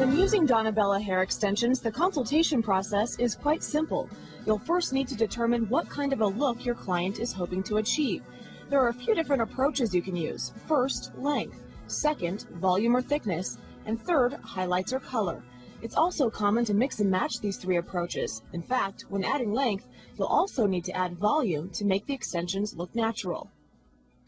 When using Donabella hair extensions, the consultation process is quite simple. You'll first need to determine what kind of a look your client is hoping to achieve. There are a few different approaches you can use. First, length. Second, volume or thickness. And third, highlights or color. It's also common to mix and match these three approaches. In fact, when adding length, you'll also need to add volume to make the extensions look natural.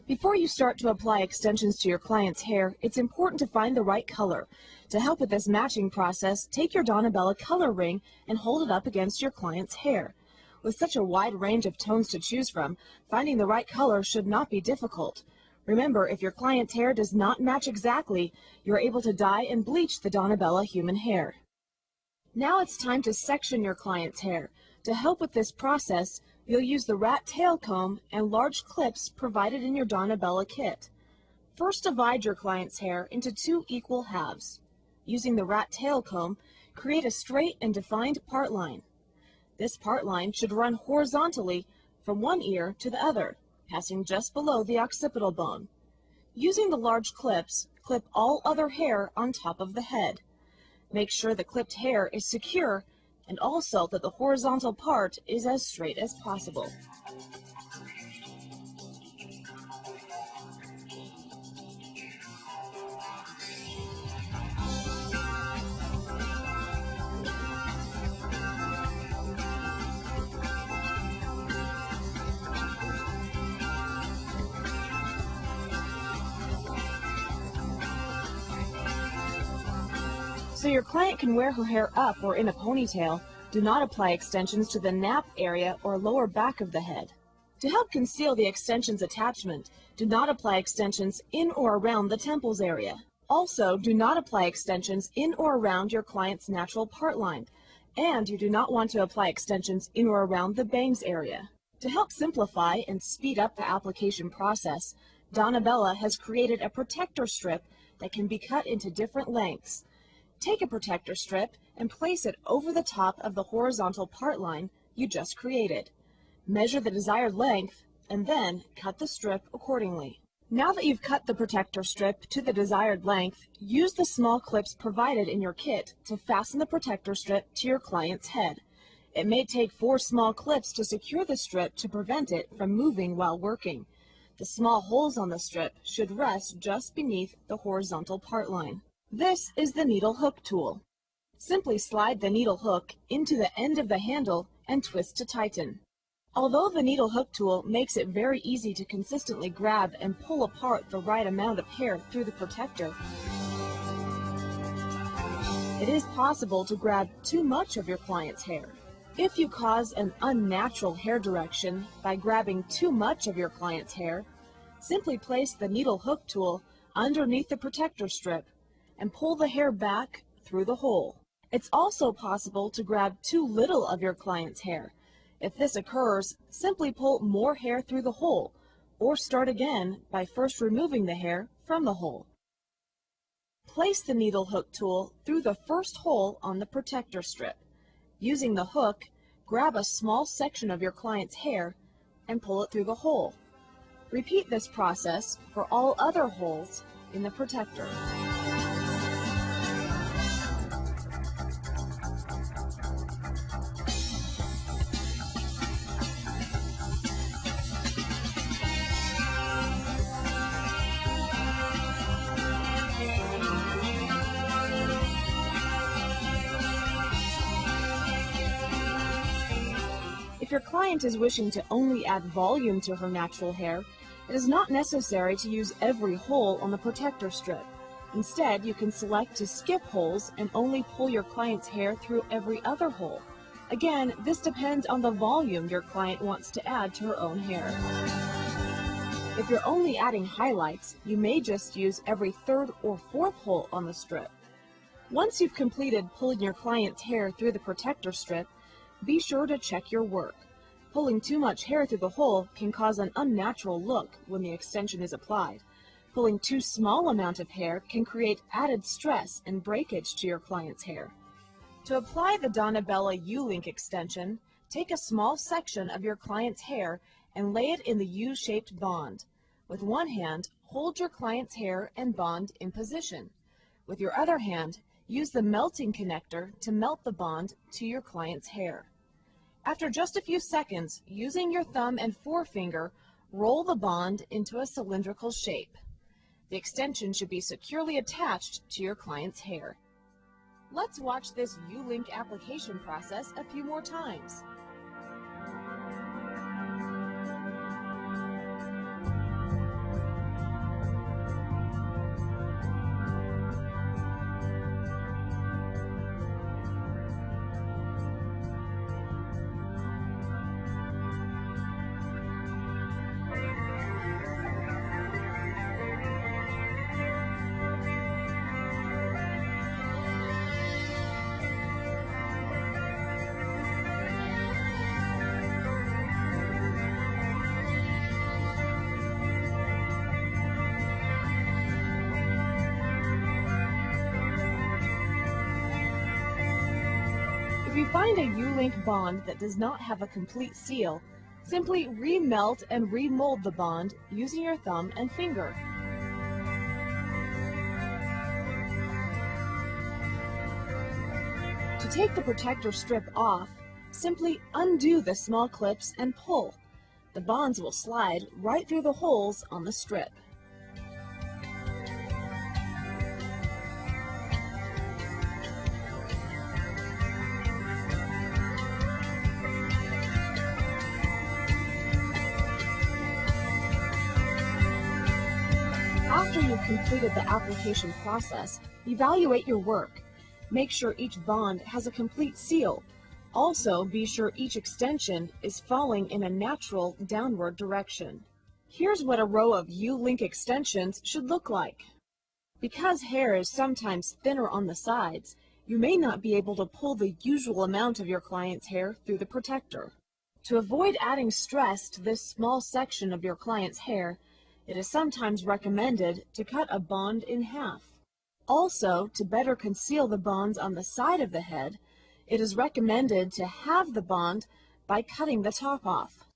Before you start to apply extensions to your client's hair, it's important to find the right color. To help with this matching process, take your Donabella color ring and hold it up against your client's hair. With such a wide range of tones to choose from, finding the right color should not be difficult. Remember, if your client's hair does not match exactly, you're able to dye and bleach the Donabella human hair. Now it's time to section your client's hair. To help with this process, you'll use the rat tail comb and large clips provided in your Donabella kit. First, divide your client's hair into two equal halves. Using the rat tail comb, create a straight and defined part line. This part line should run horizontally from one ear to the other, passing just below the occipital bone. Using the large clips, clip all other hair on top of the head. Make sure the clipped hair is secure and also that the horizontal part is as straight as possible. So your client can wear her hair up or in a ponytail, do not apply extensions to the nap area or lower back of the head. To help conceal the extensions attachment, do not apply extensions in or around the temples area. Also, do not apply extensions in or around your client's natural part line, and you do not want to apply extensions in or around the bangs area. To help simplify and speed up the application process, Donabella has created a protector strip that can be cut into different lengths. Take a protector strip and place it over the top of the horizontal part line you just created. Measure the desired length and then cut the strip accordingly. Now that you've cut the protector strip to the desired length, use the small clips provided in your kit to fasten the protector strip to your client's head. It may take 4 small clips to secure the strip to prevent it from moving while working. The small holes on the strip should rest just beneath the horizontal part line. This is the needle hook tool. Simply slide the needle hook into the end of the handle and twist to tighten. Although the needle hook tool makes it very easy to consistently grab and pull apart the right amount of hair through the protector, it is possible to grab too much of your client's hair. If you cause an unnatural hair direction by grabbing too much of your client's hair, simply place the needle hook tool underneath the protector strip and pull the hair back through the hole. It's also possible to grab too little of your client's hair. If this occurs, simply pull more hair through the hole, or start again by first removing the hair from the hole. Place the needle hook tool through the first hole on the protector strip. Using the hook, grab a small section of your client's hair and pull it through the hole. Repeat this process for all other holes in the protector. If your client is wishing to only add volume to her natural hair, it is not necessary to use every hole on the protector strip. Instead, you can select to skip holes and only pull your client's hair through every other hole. Again, this depends on the volume your client wants to add to her own hair. If you're only adding highlights, you may just use every 3rd or 4th hole on the strip. Once you've completed pulling your client's hair through the protector strip, be sure to check your work. Pulling too much hair through the hole can cause an unnatural look when the extension is applied. Pulling too small amount of hair can create added stress and breakage to your client's hair. To apply the Donabella U-Link extension, take a small section of your client's hair and lay it in the U-shaped bond. With one hand, hold your client's hair and bond in position. With your other hand, Use the melting connector to melt the bond to your client's hair. After just a few seconds, using your thumb and forefinger, roll the bond into a cylindrical shape. The extension should be securely attached to your client's hair. Let's watch this U-Link application process a few more times. If you find a U-Link bond that does not have a complete seal, simply remelt and remold the bond using your thumb and finger. To take the protector strip off, simply undo the small clips and pull. The bonds will slide right through the holes on the strip. After you've completed the application process, evaluate your work. Make sure each bond has a complete seal. Also, be sure each extension is falling in a natural downward direction. Here's what a row of U-Link extensions should look like. Because hair is sometimes thinner on the sides, you may not be able to pull the usual amount of your client's hair through the protector. To avoid adding stress to this small section of your client's hair, it is sometimes recommended to cut a bond in half. Also, to better conceal the bonds on the side of the head, it is recommended to halve the bond by cutting the top off.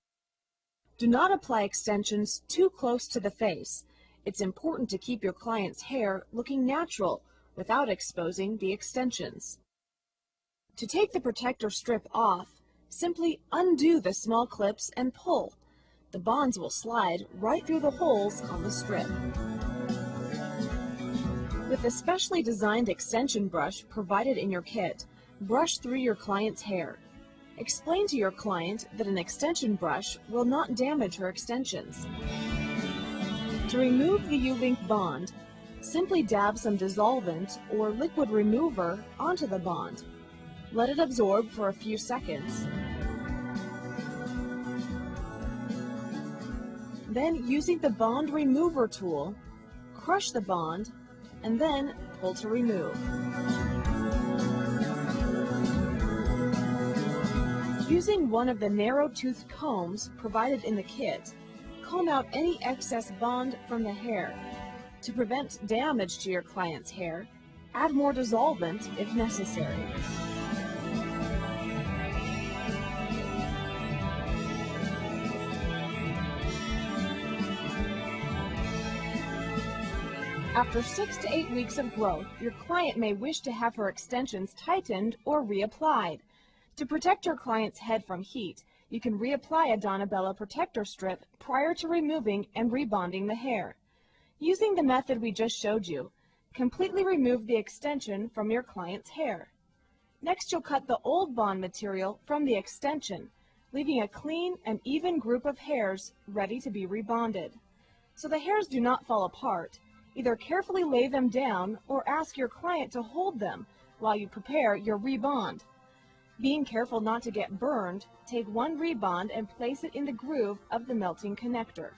Do not apply extensions too close to the face. It's important to keep your client's hair looking natural without exposing the extensions. To take the protector strip off, simply undo the small clips and pull. The bonds will slide right through the holes on the strip. With a specially designed extension brush provided in your kit, brush through your client's hair. Explain to your client that an extension brush will not damage her extensions. To remove the U-Link bond, simply dab some dissolvent or liquid remover onto the bond. Let it absorb for a few seconds. Then, using the bond remover tool, crush the bond and then pull to remove. Using one of the narrow-toothed combs provided in the kit, comb out any excess bond from the hair. To prevent damage to your client's hair, add more dissolvent if necessary. After 6 to 8 weeks of growth, your client may wish to have her extensions tightened or reapplied. To protect your client's head from heat, you can reapply a Donabella protector strip prior to removing and rebonding the hair. Using the method we just showed you, completely remove the extension from your client's hair. Next, you'll cut the old bond material from the extension, leaving a clean and even group of hairs ready to be rebonded. So the hairs do not fall apart, either carefully lay them down or ask your client to hold them while you prepare your rebond. Being careful not to get burned, take one rebond and place it in the groove of the melting connector.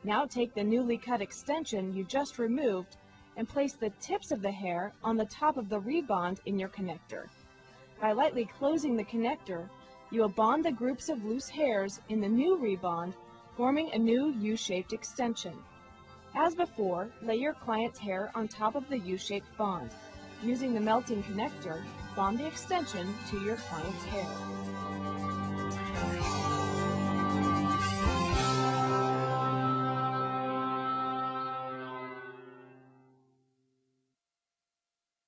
Now take the newly cut extension you just removed and place the tips of the hair on the top of the rebond in your connector. By lightly closing the connector, you will bond the groups of loose hairs in the new rebond, forming a new U-shaped extension. As before, lay your client's hair on top of the U-shaped bond. Using the melting connector, bond the extension to your client's hair.